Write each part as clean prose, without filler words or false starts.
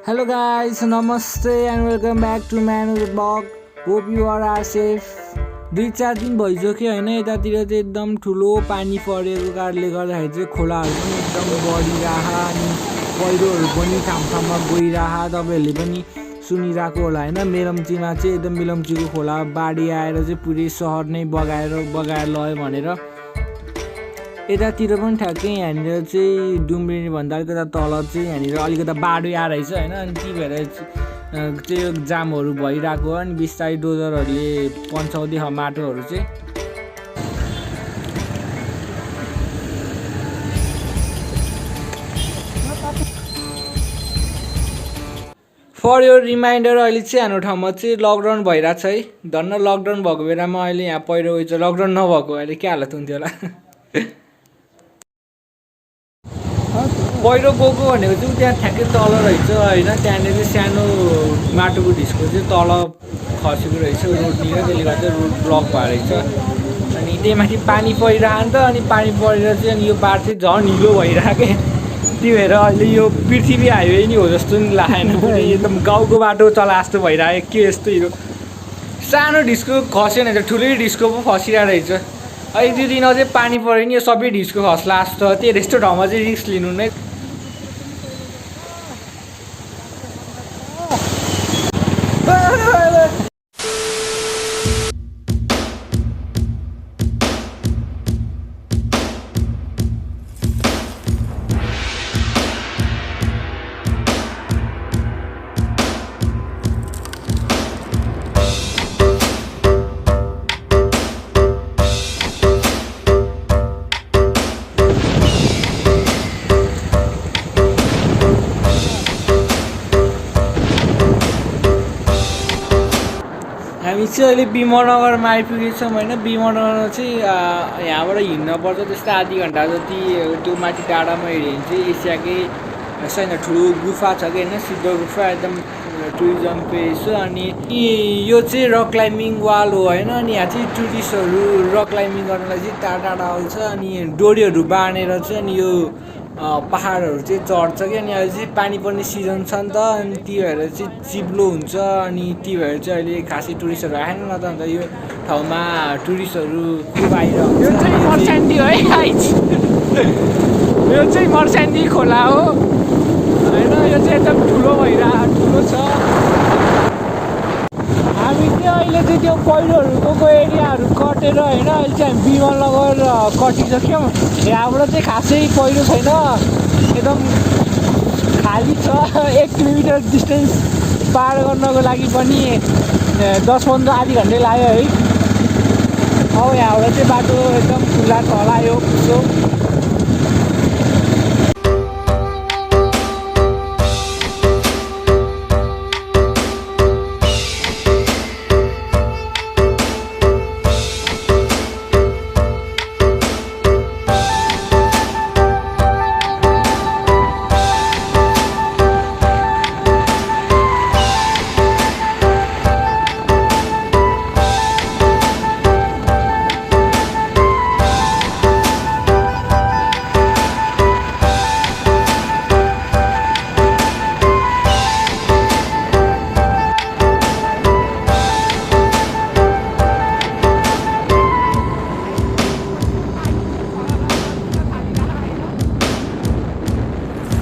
Hello guys, namaste and welcome back to Manu's blog. Hope you all are safe. 2-4 दिन भइसक्यो हैन, यतातिर चाहिँ एकदम ठुलो पानी परेको कारणले गर्दाखेरि चाहिँ खोलाहरू पनि एकदम बढिराख अनि पहिरोहरू पनि ठाउँमा गइराख। तपाईहरुले पनि सुनिराको होला हैन, मेलम्चीमा चाहिँ एकदम मेलम्चीको खोला बाढी आएर चाहिँ पुरै सहर नै बगाएर लयो भनेर। यतातिर पनि ठ्याक्कै यहाँनिर चाहिँ डुम्रिनी भन्दा अलिकता तल चाहिँ यहाँनिर अलिकता बाढी आइरहेछ हैन, अनि त्यही भएर चाहिँ जामहरू भइरहेको अनि बिस्तारै डोजरहरूले पन्छाउँदै माटोहरू चाहिँ। फर योर रिमाइन्डर अहिले चाहिँ हाम्रो ठाउँमा चाहिँ लकडाउन भइरहेछ है। धन्न लकडाउन भएको बेलामा अहिले यहाँ पहिरो गएछ, लकडाउन नभएको अहिले के हालत हुन्थ्यो होला। पहिरो गएको भनेको चाहिँ त्यहाँ ठ्याक्कै तल रहेछ होइन, त्यहाँनिर चाहिँ सानो माटोको ढिस्को चाहिँ तल खसेको रहेछ रोडनिर, त्यसले गर्दा रोड ब्लक भएर रहेछ। अनि त्यही माथि पानी परिरहेको नि त, अनि पानी परेर चाहिँ अनि यो बाटो चाहिँ झन् हिलो भइरहेको क्या। त्यही भएर अहिले यो पृथ्वी हाइवे नि हो जस्तो नि लागेन, एकदम गाउँको बाटो चला जस्तो भइरहेको के यस्तो हिलो। सानो ढिस्को खस्यो भने त ठुलै ढिस्को पो खसिरहेको रहेछ। अहिले 2 दिन अझै पानी पऱ्यो नि यो सबै ढिस्को खस्ला जस्तो। त्यही यस्तो ठाउँमा चाहिँ रिस्क लिनु नै। हामी चाहिँ अहिले विमलनगरमा आइपुगेछौँ होइन। विमलनगरमा चाहिँ यहाँबाट हिँड्नुपर्छ त्यस्तै आधी घन्टा जति। त्यो माथि टाढामा हेऱ्यो भने चाहिँ एसियाकै छैन ठुलो गुफा छ कि होइन, सिद्ध गुफा एकदम टुरिज्म प्लेस हो। अनि यो चाहिँ रक क्लाइम्बिङ वाल हो होइन। अनि यहाँ चाहिँ टुरिस्टहरू रक क्लाइम्बिङ गर्नलाई चाहिँ टाढा आउँछ। अनि डोरीहरू बाँधेर चाहिँ अनि यो पहाडहरू चाहिँ चढ्छ कि। अनि अहिले चाहिँ पानी पर्ने सिजन छ नि त, अनि त्यही भएर चाहिँ चिप्लो हुन्छ। अनि त्यही भएर चाहिँ अहिले खासै टुरिस्टहरू आएन, न त अन्त यो ठाउँमा टुरिस्टहरू खूब आइरहेको छ। यो चाहिँ मर्स्यान्डी हो है गाइज, यो चाहिँ मर्स्यान्डी खोला हो होइन। यो चाहिँ एकदम ठुलो ठुलो छ। हामी चाहिँ अहिले चाहिँ त्यो पहिरोहरू गएको एरियाहरू कटेर होइन, अहिले चाहिँ हामी विमलनगर कटिसक्यौँ। यहाँबाट चाहिँ खासै पहिरो छैन, एकदम खाली छ। 1 किलोमिटर डिस्टेन्स पार गर्नको लागि पनि 10-15 आधी घन्टा लाग्यो है। अब यहाँबाट चाहिँ बाटो एकदम खुल्ला छ होला यो सो।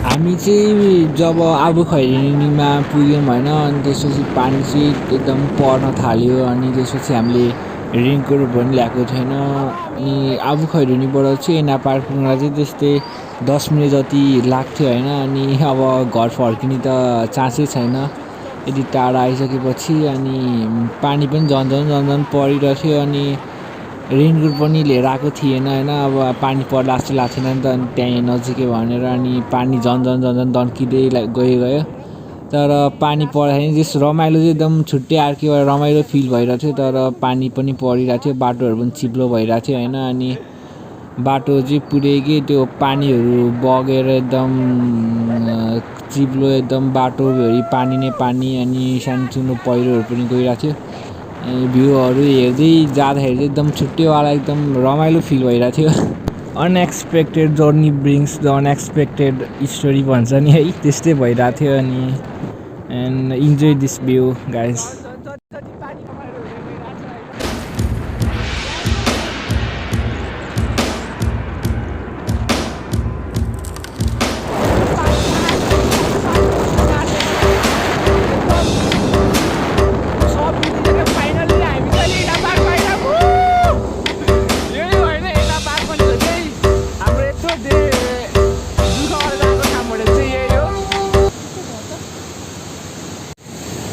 हामी चाहिँ जब आबु खैरेनीमा पुग्यौँ होइन, अनि त्यसपछि पानी चाहिँ एकदम पर्न थाल्यो। अनि त्यसपछि हामीले रेनकोट पनि ल्याएको थिएन। अनि आबु खैरेनीबाट चाहिँ ऐना पार्क पुग्नलाई चाहिँ त्यस्तै 10 मिनट जति लाग्थ्यो होइन। अनि अब घर फर्किने त चान्सै छैन यति टाढा आइसकेपछि। अनि पानी पनि झन् परिरहेको थियो। अनि रेनकोट पनि लिएर आएको थिएन होइन, अब पानी पर्ला जस्तो लाग्थेन नि त। अनि त्यहीँ नजिकै भनेर अनि पानी झन् दन्किँदै गयो। तर पानी पर्दाखेरि त्यस रमाइलो चाहिँ एकदम छुट्टै अर्कै रमाइलो फिल भइरहेको थियो। तर पानी पनि परिरहेको थियो, बाटोहरू पनि चिप्लो भइरहेको थियो होइन। अनि बाटो चाहिँ पुरै के त्यो पानीहरू बगेर एकदम चिप्लो एकदम बाटोभरि पानी नै पानी। अनि सानोतिनो पहिरोहरू पनि गइरहेको थियो। भ्यूहरू हेर्दै जाँदाखेरि चाहिँ एकदम छुट्टैवाला एकदम रमाइलो फिल भइरहेको थियो। Unexpected journey brings the unexpected story भन्छ नि है, त्यस्तै भइरहेको थियो। अनि and enjoy this view, guys.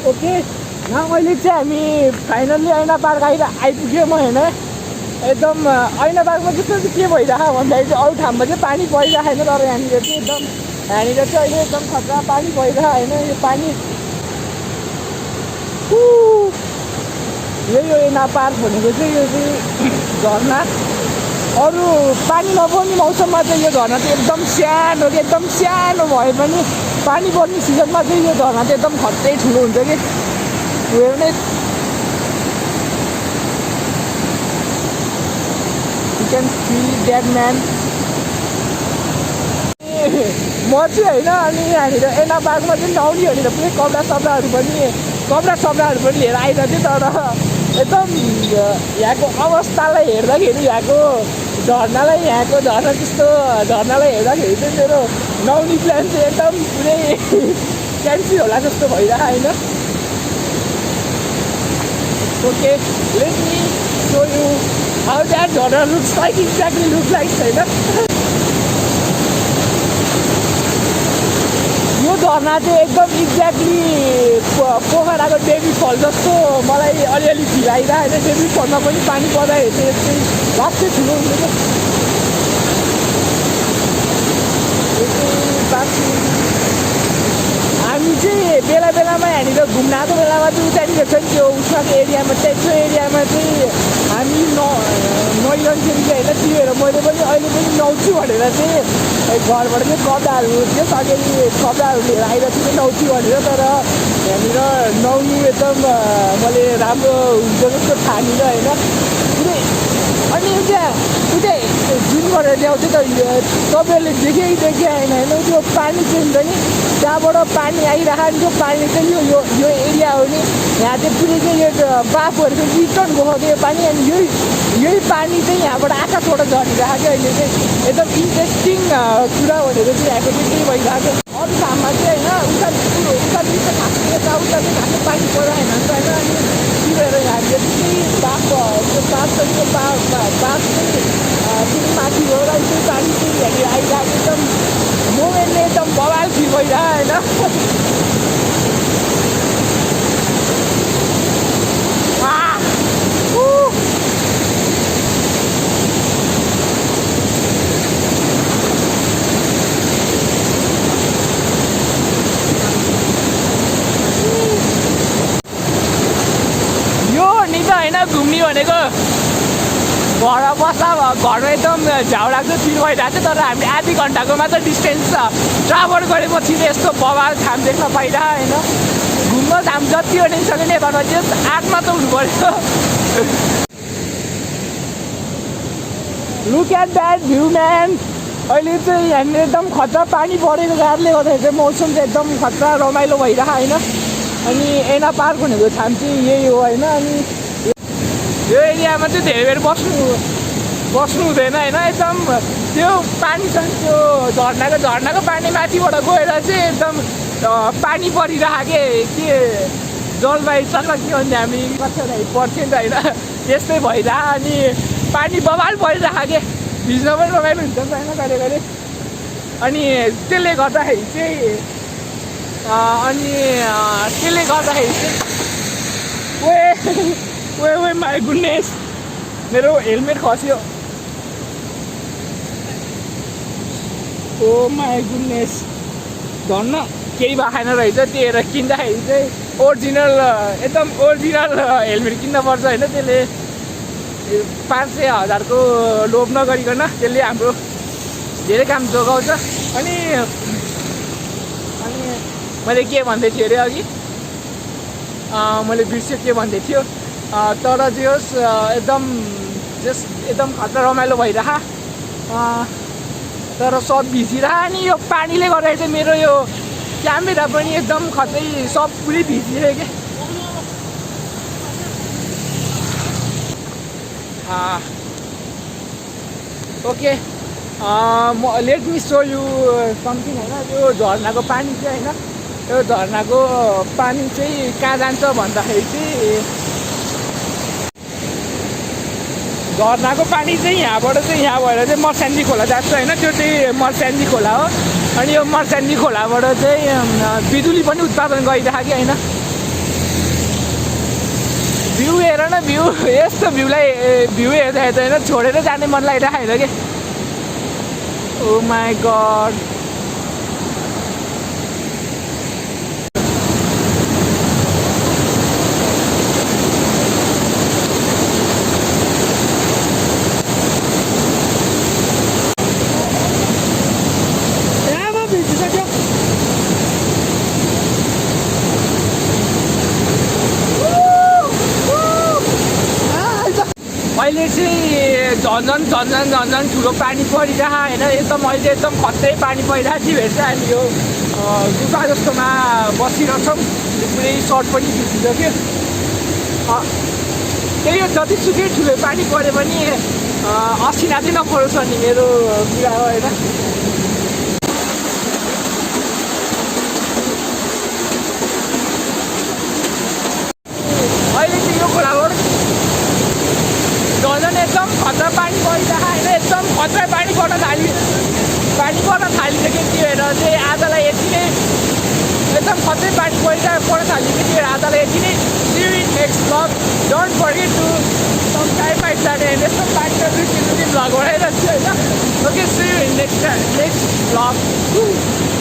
Okay अहिले चाहिँ हामी फाइनल्ली ऐना पार्क आइपुग्यौँ होइन एकदम ऐना पार्कमा जस्तो चाहिँ के भइरहेको भन्दाखेरि चाहिँ अरू ठाउँमा चाहिँ पानी परिरहेको छैन तर यहाँनिर चाहिँ यहाँनिर चाहिँ अहिले एकदम खतरा पानी परिरहेको होइन यो पानी यही हो ऐना पार्क भनेको चाहिँ यो चाहिँ झर्ना अरू पानी नपर्ने मौसममा चाहिँ यो झर्ना चाहिँ एकदम सानो भए पनि पानी पर्ने सिजनमा चाहिँ यो झर्ना चाहिँ एकदम खत्रै ठुलो हुन्छ कि हेर्ने you can see that man म चाहिँ होइन अनि यहाँनिर ऐना पार्कमा चाहिँ नआउने भनेर पुरै कपडाहरू पनि लिएर आइरहेको थिएँ तर एकदम यहाँको अवस्थालाई हेर्दाखेरि यहाँको झर्नालाई हेर्दाखेरि चाहिँ मेरो नआउने प्लान चाहिँ एकदम पुरै क्यान्सल होला जस्तो भइरहेको होइन okay let me so you how that झर्ना लुक्स लाइक एक्ज्याक्टली छैन यो झर्ना चाहिँ एकदम एक्ज्याक्टली पोखराको डेभी फल जस्तो मलाई अलिअलि फिल आइरहेको होइन डेभी फलमा पनि पानी पर्दाखेरि चाहिँ यस्तै लास्टै ठुलो हुन्छ क्या हामी चाहिँ बेला बेलामा यहाँनिर घुम्न आएको बेलामा चाहिँ उतानिर छ नि त्यो उसको एरियामा चाहिँ हामी नइरहन्थ्यौँ कि होइन त्यही भएर मैले पनि अहिले पनि नुहाउँछु भनेर चाहिँ घरबाट चाहिँ कपडाहरू त्यो सकेरी कपडाहरू लिएर आइरहेको थिएँ नुहाउँछु भनेर तर यहाँनिर नुहाउनु एकदम मैले राम्रो हुन्छ जस्तो ठानेर होइन पुरै अनि एउटा जुन गरेर ल्याउँथ्यो त तपाईँहरूले देखे आएन होइन त्यो पानी चाहिँ हुन्छ नि त्यहाँबाट पानी आइरहेको नि त्यो पानी चाहिँ यो एरिया हो नि यहाँ चाहिँ पुरै चाहिँ यो बाफहरू चाहिँ रिटर्न गएको थियो पानी अनि यही पानी चाहिँ यहाँबाट आकाशबाट झरिरहेको थियो अहिले चाहिँ एकदम इन्ट्रेस्टिङ कुरा भनेको चाहिँ यहाँको चाहिँ त्यही भइरहेको थियो अरू ठाउँमा चाहिँ होइन उता चाहिँ खासै पानी परिरहेको होइन होइन अनि त्यही भएर यहाँले चाहिँ बाफ चाहिँ माथि गएर त्यो पानी चाहिँ यहाँनिर आइरहेको एकदम मोमेन्टले एकदम बवाल फिल भइरहेको होइन यो नि त होइन घुम्ने भनेको घर बस्दा घरमा एकदम झ्याउ लाग्छ फिल भइरहेको छ तर हामीले आधी घन्टाको मात्र डिस्टेन्स ट्राभल गरेपछि चाहिँ यस्तो बवाल ठाम देख्न पाइरहेको होइन घुम्न धाम जति हो नि सक्यो नेपालमा त्यो 8 मात्र हुनु पऱ्यो look at that view man अहिले चाहिँ यहाँनिर एकदम खतरा पानी परेको कारणले गर्दाखेरि चाहिँ मौसम चाहिँ एकदम खतरा रमाइलो भइरहेको होइन अनि ऐना पार्क भनेको ठाउँ चाहिँ यही हो होइन अनि यो एरियामा चाहिँ धेरै बेर बस्नु हुँदैन होइन एकदम त्यो पानी छ त्यो झर्नाको पानी माथिबाट गएर चाहिँ एकदम पानी परिरहेको के जलवायु सक्ला के भन्ने हामी कक्षालाई पढ्थ्यौँ नि त होइन त्यस्तै भइरहेको अनि पानी बवाल परिरहेको के भिज्न पनि रमाइलो हुन्छ नि त होइन कहिले अनि त्यसले गर्दाखेरि चाहिँ ओए माई गुडनेस मेरो हेलमेट खस्यो ओ माई गुडनेस धन्न केही भएन रहेछ त्यही भएर किन्दाखेरि चाहिँ एकदम ओरिजिनल हेलमेट किन्नुपर्छ होइन त्यसले 500,000 को लोभ नगरिकन त्यसले हाम्रो धेरै काम जोगाउँछ अनि मैले के भन्दै थिएँ अरे अघि मैले बिर्सेँ के भन्दै थियो तर जे होस् एकदम खतरा रमाइलो भइरह तर सब भिजिरह अनि यो पानीले गर्दा चाहिँ मेरो यो क्यामेरा पनि एकदम खतै सब पुरै भिजियो क्या okay let me so you something होइन त्यो झर्नाको पानी चाहिँ होइन त्यो झर्नाको पानी चाहिँ कहाँ जान्छ भन्दाखेरि चाहिँ झर्नाको पानी चाहिँ यहाँबाट चाहिँ यहाँ भएर चाहिँ मर्स्याङ्गी खोला जान्छ होइन त्यो चाहिँ मर्स्याङ्गी खोला हो अनि यो मर्स्याङ्गी खोलाबाट चाहिँ बिजुली पनि उत्पादन गरिरहेको कि होइन भ्यू हेर न भ्यू यस्तो भ्यू हेर्दा होइन छोडेर जाने मन लागिरहेको होइन कि ओ माई गड अहिले चाहिँ झन् ठुलो पानी परिरहेको होइन एकदम अहिले एकदम खत्रै पानी परिरहेको थियो भने चाहिँ हामी यो गुफा जस्तोमा बसिरहेछौँ पुरै सर्ट पनि खिचिसक्यो त्यही हो जतिसुकै ठुलो पानी पऱ्यो भने असिना चाहिँ नपरोस् नि मेरो कुरा हो होइन अहिले चाहिँ यो खोलाबाट झन् एकदम खतरा पानी परिरहेको होइन एकदम खतरा पानी पर्न थालिसक्यो त्यही भएर चाहिँ आजलाई यति नै एकदम खतरै पानी पर्न थालिसक्यो त्यही भएर आजलाई यति नै see you in next vlog don't forget to subscribe my channel होइन यस्तो पानी भ्लग बनाइरहेको छु होइन okay see you in next vlog